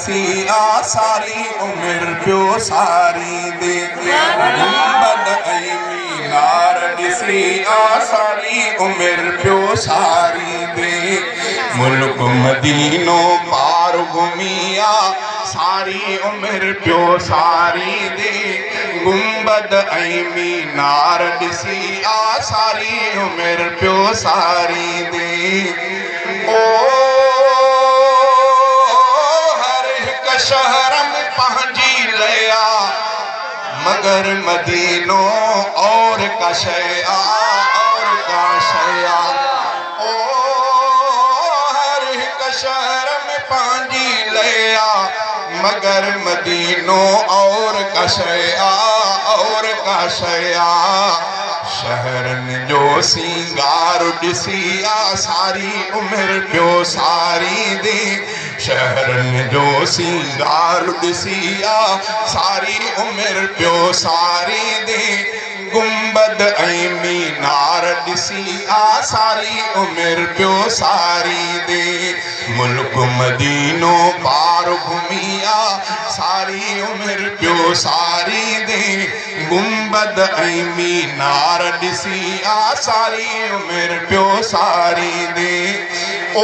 C आ सारी उम्र पियो सारी दे गुंबद ऐं मीनार ॾिसी आ सारी उम्र पियो सारी दे मुल्क मदीनो पार घुमी आ सारी उम्र पियो सारी दे गुंबद ऐं मीनार ॾिसी आ सारी उम्र पियो सारी दे ओ हर हिक शहर में पंहिंजी लया मगर मदीनो और का शय आ और का शय आ ओ हर हिक शहर में पंहिंजी लया मगर मदीनो और का शय आ और का शय आ शहरन जो सिंगार ॾिसी आ सारी उम्र पियो सारी दे शहरन जो सिंगार ॾिसी आ सारी उम्र पियो सारी दे गुंबद ऐं मीनार ॾिसी आ सारी उम्र पियो सारी दे मुल्क मदीनो पार घुमी आ सारी उम्र पियो सारी दे गुंबद ऐं मीनार ॾिसी आ सारी उम्र पियो सारी दे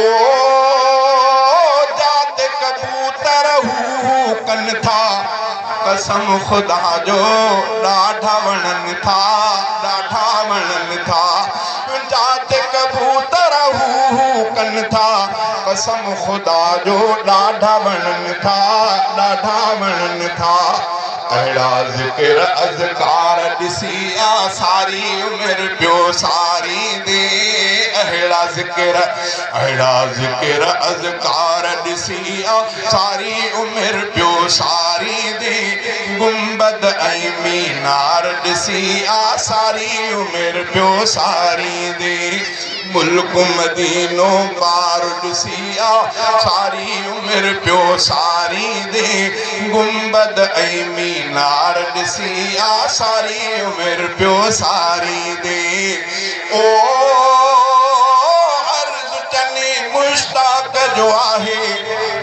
ओ जात कबूतर हू कन था कसम खुदा जो ॾाढा वणन था जात कबूतर हू कन था कसम खुदा जो ॾाढा वणन था अहिड़ा ज़िक्र अज़कार ॾिसी आ सारी उम्र पियो सारी दे अहिड़ा ज़िक्र अज़कार ॾिसी आ सारी उम्र पियो सारी दे गुंबद ऐं मीनार ॾिसी आ सारी उम्र पियो सारी दे मुल्क मदीनो पार ॾिसी आ सारी उम्र पियो सारी दे गुंबद ऐं मीनार ॾिसी आ सारी उम्र पियो सारी दे ओ अर्ज़ चने मुश्ताक जो आहे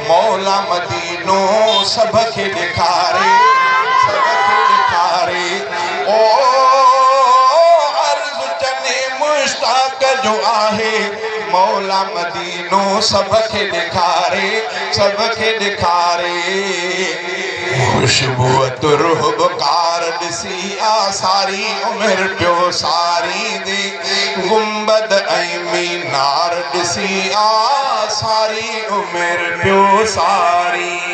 मौला मदीनो सभ खे ॾेखारे ओ अर्ज़ चने मुश्ताक जो आहे मौला मदीनो सभ खे ॾेखारे खुशबू तुरहबकार ॾिसी आ सारी उम्र पियो सारी दे गुंबद ऐं मीनार ॾिसी आ सारी उम्र पियो सारी